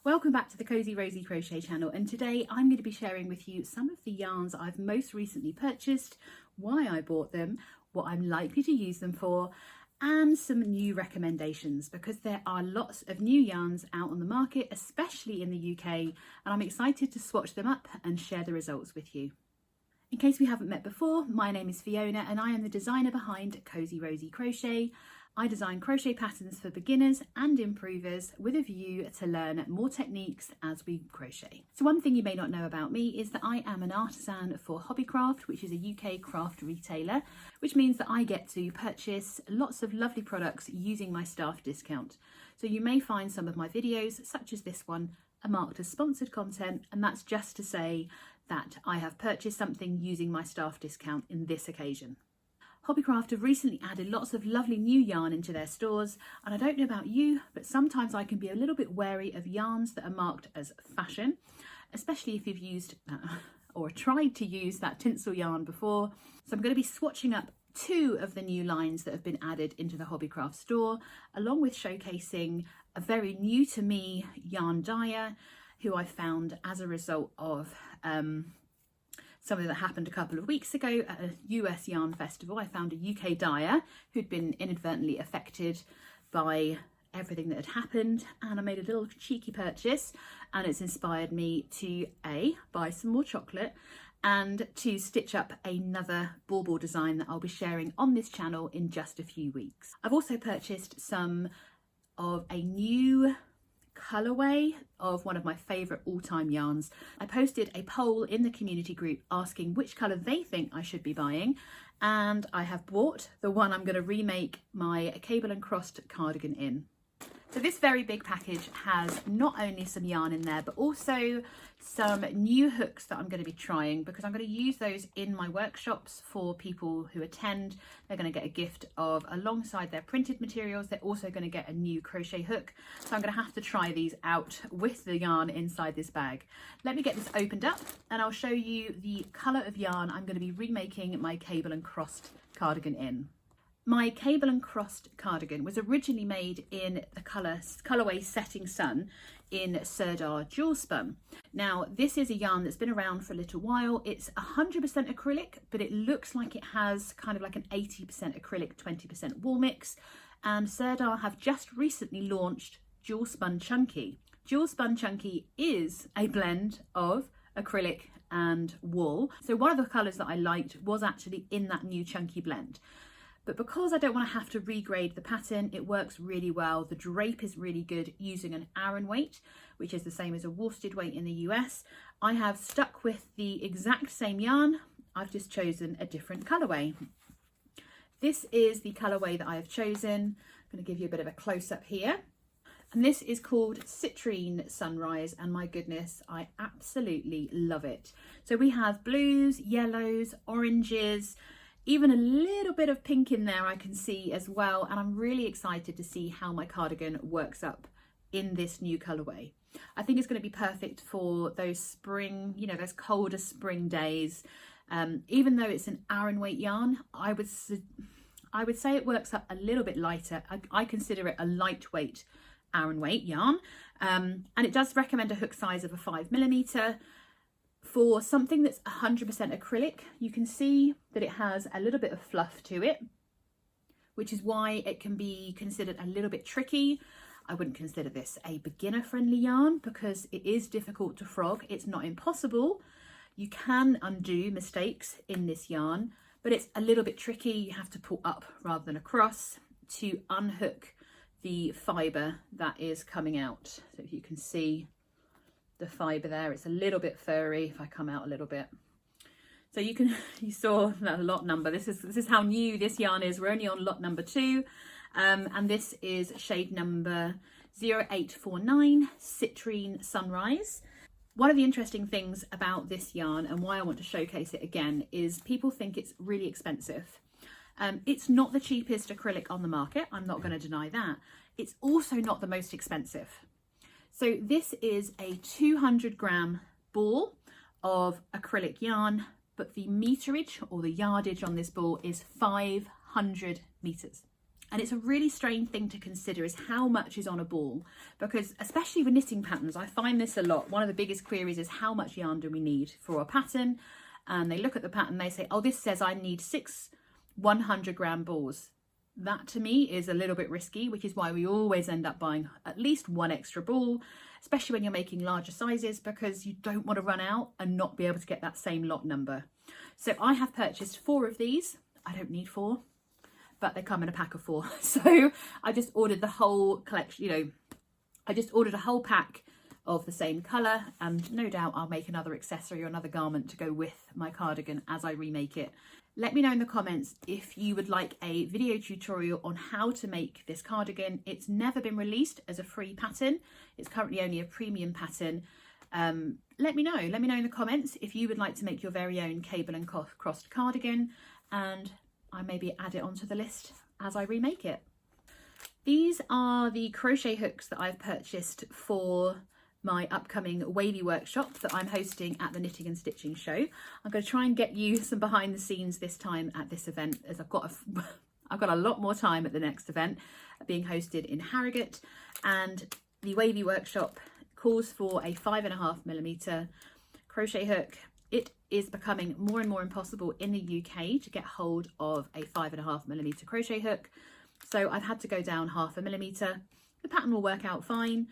Welcome back to the Cozy Rosy Crochet channel, and today I'm going to be sharing with you some of the yarns I've most recently purchased, why I bought them, what I'm likely to use them for, and some new recommendations, because there are lots of new yarns out on the market, especially in the UK, and I'm excited to swatch them up and share the results with you. In case we haven't met before, my name is Fiona and I am the designer behind Cozy Rosy Crochet. I design crochet patterns for beginners and improvers with a view to learn more techniques as we crochet. So one thing you may not know about me is that I am an artisan for Hobbycraft, which is a UK craft retailer, which means that I get to purchase lots of lovely products using my staff discount. So you may find some of my videos, such as this one, are marked as sponsored content, and that's just to say that I have purchased something using my staff discount in this occasion. Hobbycraft have recently added lots of lovely new yarn into their stores, and I don't know about you, but sometimes I can be a little bit wary of yarns that are marked as fashion, especially if you've used or tried to use that tinsel yarn before. So I'm going to be swatching up two of the new lines that have been added into the Hobbycraft store, along with showcasing a very new to me yarn dyer who I found as a result of something that happened a couple of weeks ago at a US yarn festival. I found a UK dyer who'd been inadvertently affected by everything that had happened, and I made a little cheeky purchase, and it's inspired me to A, buy some more chocolate, and to stitch up another bauble design that I'll be sharing on this channel in just a few weeks. I've also purchased some of a new colourway of one of my favourite all-time yarns. I posted a poll in the community group asking which colour they think I should be buying, and I have bought the one I'm going to remake my Cable Crossed Cardigan in. So this very big package has not only some yarn in there, but also some new hooks that I'm going to be trying, because I'm going to use those in my workshops for people who attend. They're going to get a gift of, alongside their printed materials, they're also going to get a new crochet hook. So I'm going to have to try these out with the yarn inside this bag. Let me get this opened up and I'll show you the colour of yarn I'm going to be remaking my Cable Crossed Cardigan in. My Cable Crossed Cardigan was originally made in the colourway Setting Sun in Sirdar Jewelspun. Now, this is a yarn that's been around for a little while. It's 100% acrylic, but it looks like it has kind of like an 80% acrylic, 20% wool mix. And Sirdar have just recently launched Jewelspun Chunky. Jewelspun Chunky is a blend of acrylic and wool. So one of the colours that I liked was actually in that new chunky blend. But because I don't want to have to regrade the pattern, it works really well. The drape is really good using an Aran weight, which is the same as a worsted weight in the US. I have stuck with the exact same yarn. I've just chosen a different colourway. This is the colourway that I have chosen. I'm going to give you a bit of a close-up here. And this is called Citrine Sunrise, and my goodness, I absolutely love it. So we have blues, yellows, oranges, even a little bit of pink in there I can see as well, and I'm really excited to see how my cardigan works up in this new colourway. I think it's going to be perfect for those spring, those colder spring days. Even though it's an Aran weight yarn, I would say it works up a little bit lighter. I consider it a lightweight Aran weight yarn, and it does recommend a hook size of a 5mm. For something that's 100% acrylic, you can see that it has a little bit of fluff to it, which is why it can be considered a little bit tricky. I wouldn't consider this a beginner-friendly yarn because it is difficult to frog. It's not impossible. You can undo mistakes in this yarn, but it's a little bit tricky. You have to pull up rather than across to unhook the fibre that is coming out. So if you can see the fibre there, it's a little bit furry if I come out a little bit. So you saw that lot number. This is how new this yarn is. We're only on lot number 2, and this is shade number 0849 Citrine Sunrise. One of the interesting things about this yarn, and why I want to showcase it again, is people think it's really expensive. It's not the cheapest acrylic on the market, I'm not going to deny that. It's also not the most expensive. So this is a 200-gram ball of acrylic yarn, but the meterage or the yardage on this ball is 500 meters. And it's a really strange thing to consider is how much is on a ball, because especially with knitting patterns, I find this a lot. One of the biggest queries is how much yarn do we need for a pattern? And they look at the pattern, they say, oh, this says I need 6 100-gram balls. That to me is a little bit risky, which is why we always end up buying at least 1 extra ball, especially when you're making larger sizes, because you don't want to run out and not be able to get that same lot number. So I have purchased 4 of these. I don't need 4, but they come in a pack of 4. So I just ordered the whole collection, you know, I just ordered a whole pack of the same colour, and no doubt I'll make another accessory or another garment to go with my cardigan as I remake it. Let me know in the comments if you would like a video tutorial on how to make this cardigan. It's never been released as a free pattern. It's currently only a premium pattern. Let me know in the comments if you would like to make your very own cable and crossed cardigan, and I maybe add it onto the list as I remake it. These are the crochet hooks that I've purchased for my upcoming wavy workshop that I'm hosting at the Knitting and Stitching Show. I'm going to try and get you some behind the scenes this time at this event, as I've got a lot more time at the next event being hosted in Harrogate, and the wavy workshop calls for a 5.5mm crochet hook. It is becoming more and more impossible in the UK to get hold of a 5.5mm crochet hook, so I've had to go down 0.5mm. The pattern will work out fine.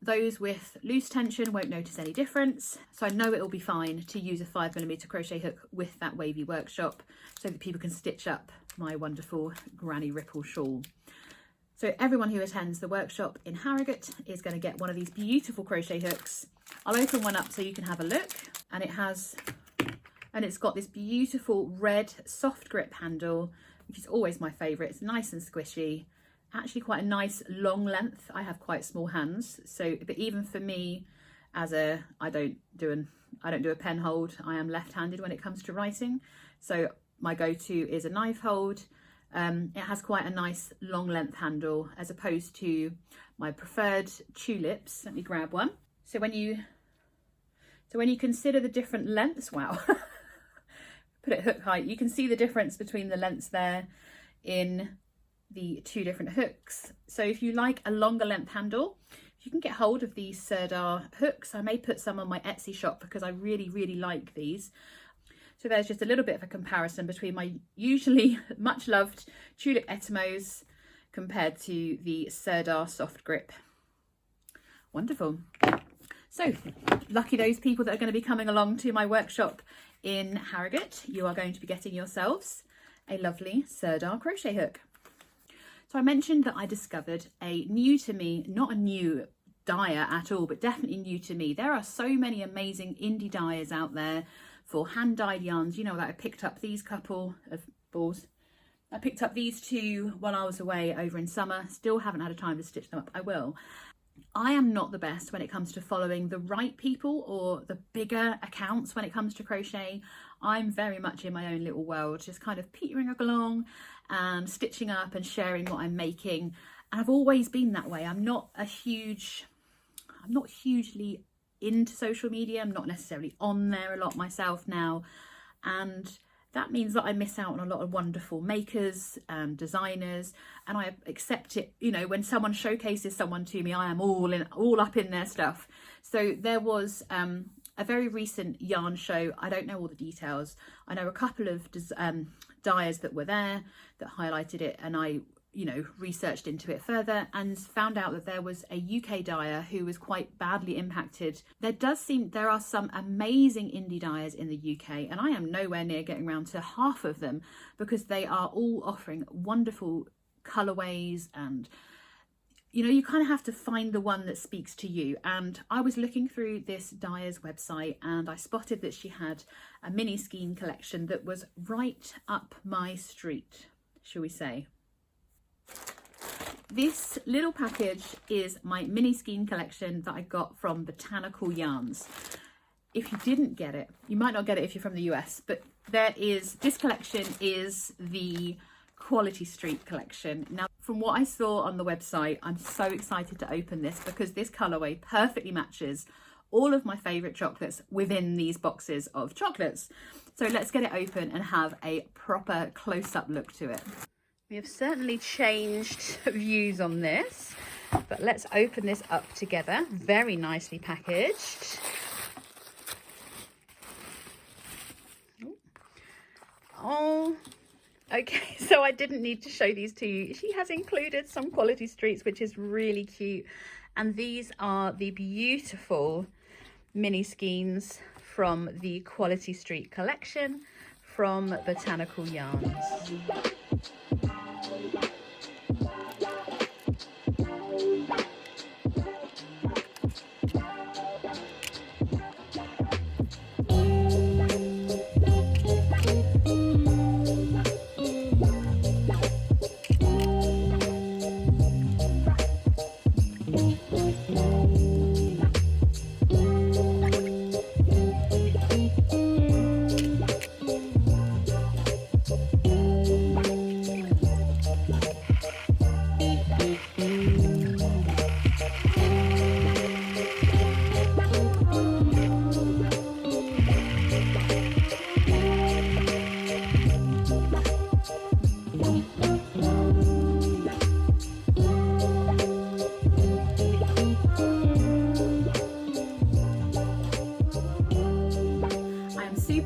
Those with loose tension won't notice any difference, so I know it'll be fine to use a 5mm crochet hook with that wavy workshop so that people can stitch up my wonderful granny ripple shawl. So everyone who attends the workshop in Harrogate is going to get one of these beautiful crochet hooks. I'll open one up so you can have a look, and it's got this beautiful red soft grip handle, which is always my favourite. It's nice and squishy. Actually quite a nice long length. I have quite small hands, so but even for me, I don't do a pen hold. I am left-handed when it comes to writing, so my go-to is a knife hold. It has quite a nice long length handle as opposed to my preferred tulips. Let me grab one. So when you consider the different lengths, wow, put it hook height, you can see the difference between the lengths there in the 2 different hooks. So if you like a longer length handle, you can get hold of these Sirdar hooks. I may put some on my Etsy shop because I really like these. So there's just a little bit of a comparison between my usually much loved tulip Etymos compared to the Sirdar soft grip. Wonderful. So lucky those people that are going to be coming along to my workshop in Harrogate. You are going to be getting yourselves a lovely Sirdar crochet hook. So I mentioned that I discovered a new to me, not a new dyer at all, but definitely new to me. There are so many amazing indie dyers out there for hand dyed yarns. You know that I picked up these couple of balls. I picked up these 2 while I was away over in summer. Still haven't had a time to stitch them up. I will. I am not the best when it comes to following the right people or the bigger accounts when it comes to crochet. I'm very much in my own little world, just kind of petering along and stitching up and sharing what I'm making. And I've always been that way. I'm not hugely into social media. I'm not necessarily on there a lot myself now. And that means that I miss out on a lot of wonderful makers and designers, and I accept it. You know, when someone showcases someone to me, I am all up in their stuff. So there was a very recent yarn show. I don't know all the details. I know a couple of dyers that were there that highlighted it, and I researched into it further and found out that there was a UK dyer who was quite badly impacted. There are some amazing indie dyers in the UK, and I am nowhere near getting around to half of them because they are all offering wonderful colourways, and you kind of have to find the one that speaks to you. And I was looking through this dyer's website and I spotted that she had a mini Skein collection that was right up my street, shall we say. This little package is my mini Skein collection that I got from Botanical yarns. If you didn't get it, you might not get it if you're from the US, but this collection is the Quality Street collection. Now, from what I saw on the website, I'm so excited to open this because this colourway perfectly matches all of my favourite chocolates within these boxes of chocolates. So let's get it open and have a proper close-up look to it. We have certainly changed views on this, but let's open this up together. Very nicely packaged. Oh, okay, so I didn't need to show these to you. She has included some quality streets, which is really cute. And these are the beautiful mini skeins from the Quality Street collection from Botanical Yarns.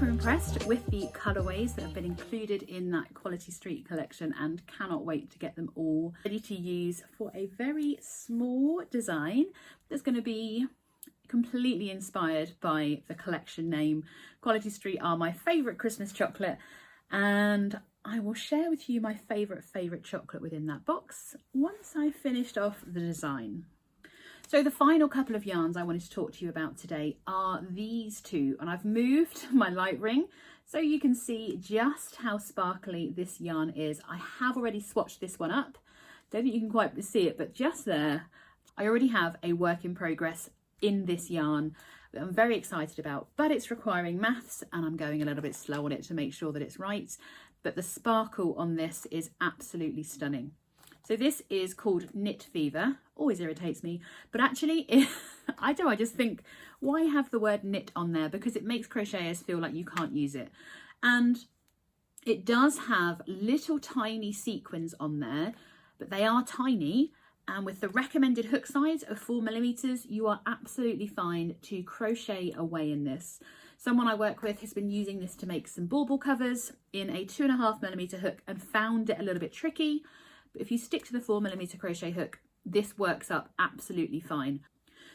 Impressed with the colourways that have been included in that Quality Street collection and cannot wait to get them all ready to use for a very small design that's going to be completely inspired by the collection name. Quality Street are my favourite Christmas chocolate, and I will share with you my favourite chocolate within that box once I've finished off the design. So the final couple of yarns I wanted to talk to you about today are these two, and I've moved my light ring so you can see just how sparkly this yarn is. I have already swatched this one up. Don't think you can quite see it, but just there, I already have a work in progress in this yarn that I'm very excited about, but it's requiring maths and I'm going a little bit slow on it to make sure that it's right. But the sparkle on this is absolutely stunning. So this is called Knit Fever. Always irritates me, but actually I just think, why have the word knit on there? Because it makes crocheters feel like you can't use it. And it does have little tiny sequins on there, but they are tiny. And with the recommended hook size of 4mm, you are absolutely fine to crochet away in this. Someone I work with has been using this to make some bauble covers in a 2.5mm hook and found it a little bit tricky. But if you stick to the 4mm crochet hook, this works up absolutely fine.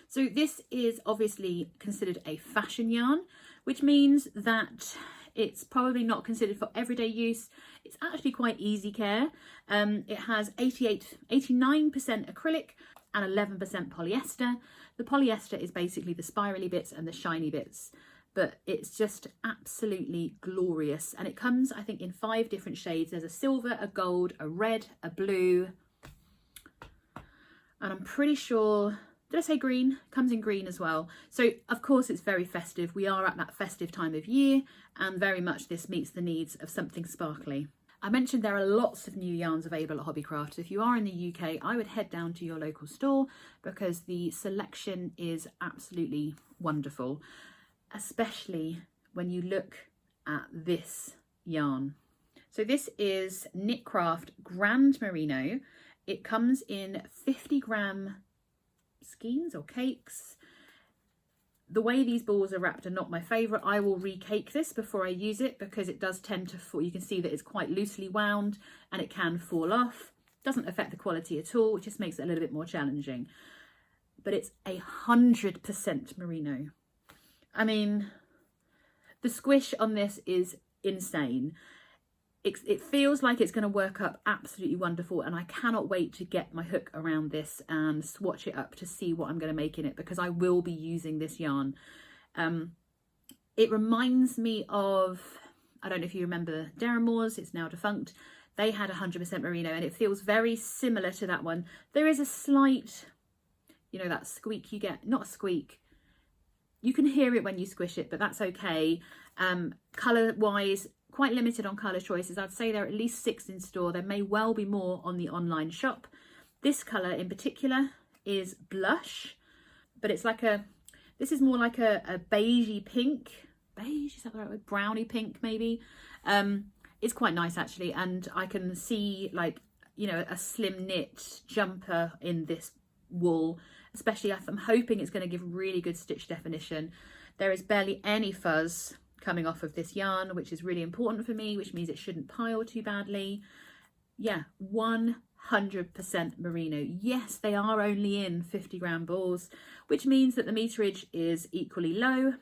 So this is obviously considered a fashion yarn, which means that it's probably not considered for everyday use. It's actually quite easy care. It has 89% acrylic and 11% polyester. The polyester is basically the spirally bits and the shiny bits, but it's just absolutely glorious. And it comes, I think, in 5 different shades. There's a silver, a gold, a red, a blue, and I'm pretty sure, did I say green? Comes in green as well. So of course it's very festive. We are at that festive time of year, and very much this meets the needs of something sparkly. I mentioned there are lots of new yarns available at Hobbycraft. If you are in the UK, I would head down to your local store because the selection is absolutely wonderful, especially when you look at this yarn. So this is Knitcraft Grand Merino. It comes in 50-gram skeins or cakes. The way these balls are wrapped are not my favourite. I will recake this before I use it because it does tend to fall. You can see that it's quite loosely wound and it can fall off. Doesn't affect the quality at all. It just makes it a little bit more challenging. But it's 100% merino. I mean, the squish on this is insane. It feels like it's going to work up absolutely wonderful, and I cannot wait to get my hook around this and swatch it up to see what I'm going to make in it, because I will be using this yarn. It reminds me of, I don't know if you remember Deramores, it's now defunct. They had 100% merino and it feels very similar to that one. There is a slight, you know, that squeak you get, not a squeak. You can hear it when you squish it, but that's okay. Colour wise, quite limited on colour choices. I'd say there are at least 6 in store. There may well be more on the online shop. This colour in particular is blush, but it's like this is more like a beigey pink. Beige, is that the right word? Brownie pink maybe. It's quite nice actually, and I can see, like, you know, a slim knit jumper in this wool, especially if I'm hoping it's going to give really good stitch definition. There is barely any fuzz coming off of this yarn, which is really important for me, which means it shouldn't pile too badly. Yeah, 100% merino. Yes, they are only in 50-gram balls, which means that the meterage is equally low.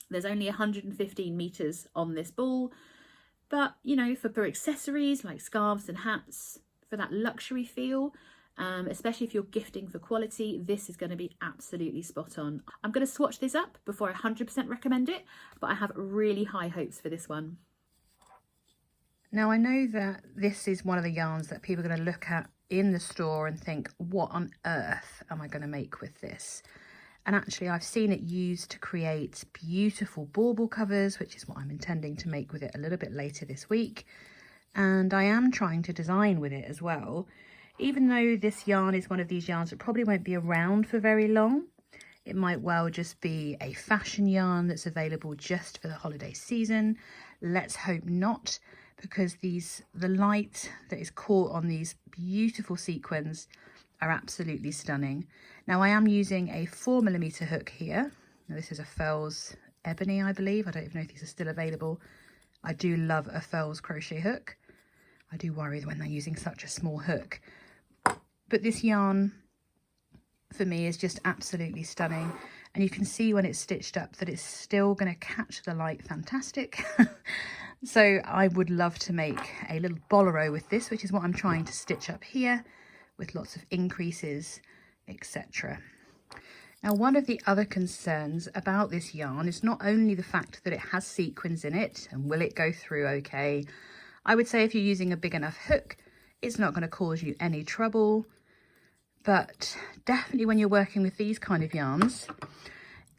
There's only 115 meters on this ball, but you know, for accessories like scarves and hats, for that luxury feel, especially if you're gifting for quality, this is going to be absolutely spot on. I'm going to swatch this up before I 100% recommend it, but I have really high hopes for this one. Now, I know that this is one of the yarns that people are going to look at in the store and think, what on earth am I going to make with this? And actually, I've seen it used to create beautiful bauble covers, which is what I'm intending to make with it a little bit later this week. And I am trying to design with it as well. Even though this yarn is one of these yarns that probably won't be around for very long, it might well just be a fashion yarn that's available just for the holiday season. Let's hope not, because the light that is caught on these beautiful sequins are absolutely stunning. Now, I am using a 4mm hook here. Now, this is a Furls Ebony, I believe. I don't even know if these are still available. I do love a Furls crochet hook. I do worry when they're using such a small hook. But this yarn, for me, is just absolutely stunning. And you can see when it's stitched up that it's still going to catch the light fantastic. So I would love to make a little bolero with this, which is what I'm trying to stitch up here, with lots of increases, etc. Now, one of the other concerns about this yarn is not only the fact that it has sequins in it, and will it go through okay. I would say if you're using a big enough hook, it's not going to cause you any trouble. But definitely when you're working with these kind of yarns,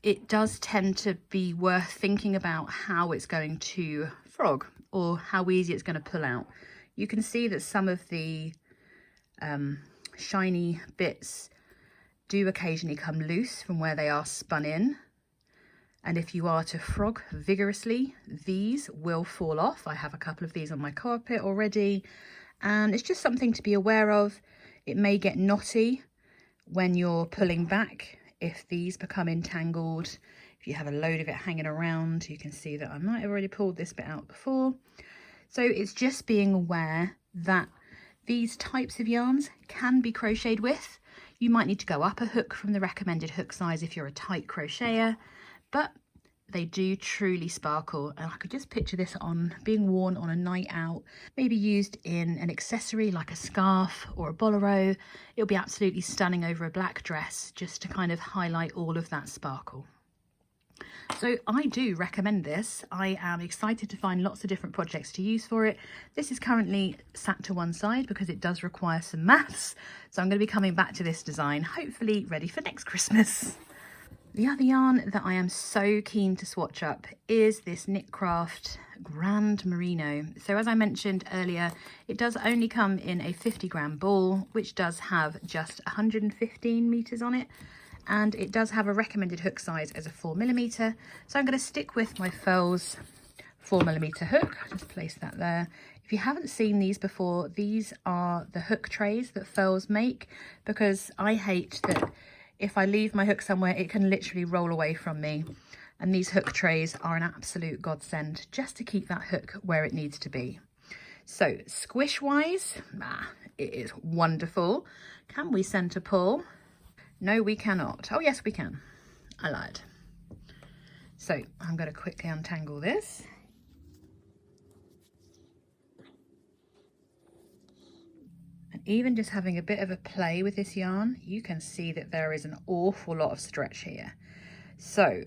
it does tend to be worth thinking about how it's going to frog, or how easy it's going to pull out. You can see that some of the shiny bits do occasionally come loose from where they are spun in, and if you are to frog vigorously, these will fall off. I have a couple of these on my carpet already, and it's just something to be aware of. It may get knotty when you're pulling back if these become entangled. If you have a load of it hanging around, you can see that I might have already pulled this bit out before. So it's just being aware that these types of yarns can be crocheted with. You might need to go up a hook from the recommended hook size if you're a tight crocheter, but they do truly sparkle. And I could just picture this on being worn on a night out, maybe used in an accessory like a scarf or a bolero. It'll be absolutely stunning over a black dress, just to kind of highlight all of that sparkle. So I do recommend this. I am excited to find lots of different projects to use for it. This is currently sat to one side because it does require some maths. So I'm going to be coming back to this design, hopefully ready for next Christmas. The other yarn that I am so keen to swatch up is this Knitcraft Grand Merino. So as I mentioned earlier, it does only come in a 50-gram ball, which does have just 115 meters on it. And it does have a recommended hook size as a 4mm. So I'm going to stick with my Furls 4mm hook. I'll just place that there. If you haven't seen these before, these are the hook trays that Furls make, because I hate that if I leave my hook somewhere, it can literally roll away from me. And these hook trays are an absolute godsend just to keep that hook where it needs to be. So squish wise, it is wonderful. Can we centre pull? No, we cannot. Oh, yes, we can. I lied. So I'm going to quickly untangle this. And even just having a bit of a play with this yarn, you can see that there is an awful lot of stretch here. So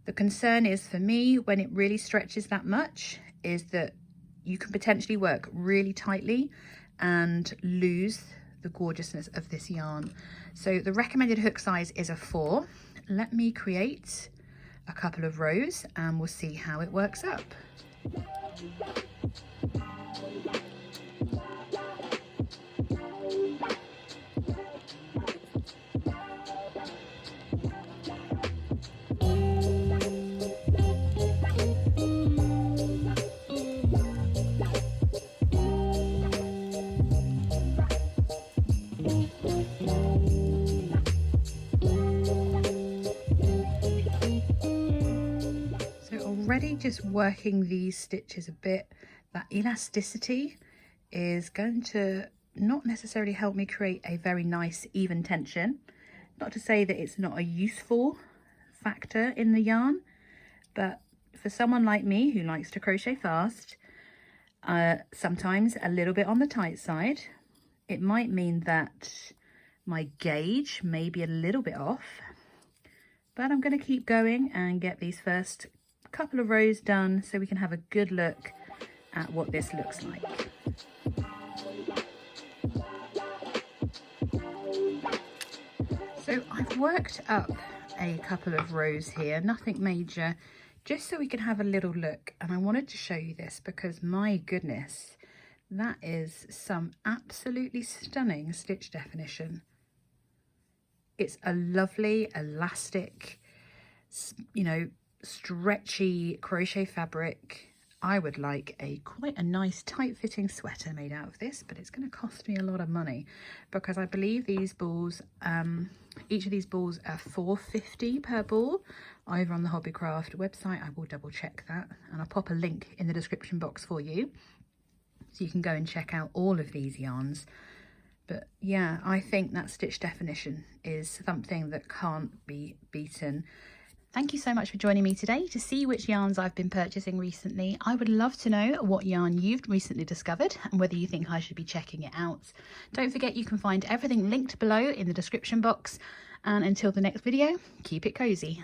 the concern is for me, when it really stretches that much, is that you can potentially work really tightly and lose the gorgeousness of this yarn. So the recommended hook size is a 4. Let me create a couple of rows and we'll see how it works up. already just working these stitches a bit, that elasticity is going to not necessarily help me create a very nice even tension. Not to say that it's not a useful factor in the yarn, but for someone like me who likes to crochet fast, sometimes a little bit on the tight side, it might mean that my gauge may be a little bit off, but I'm going to keep going and get these first couple of rows done so we can have a good look at what this looks like. So I've worked up a couple of rows here, nothing major, just so we can have a little look. And I wanted to show you this because my goodness, that is some absolutely stunning stitch definition. It's a lovely, elastic, you know, stretchy crochet fabric. I would like quite a nice tight-fitting sweater made out of this, but it's going to cost me a lot of money because I believe these balls, each of these balls are $4.50 per ball over on the Hobbycraft website. I will double check that, and I'll pop a link in the description box for you so you can go and check out all of these yarns. But yeah, I think that stitch definition is something that can't be beaten. Thank you so much for joining me today to see which yarns I've been purchasing recently. I would love to know what yarn you've recently discovered and whether you think I should be checking it out. Don't forget you can find everything linked below in the description box. And until the next video, keep it cozy.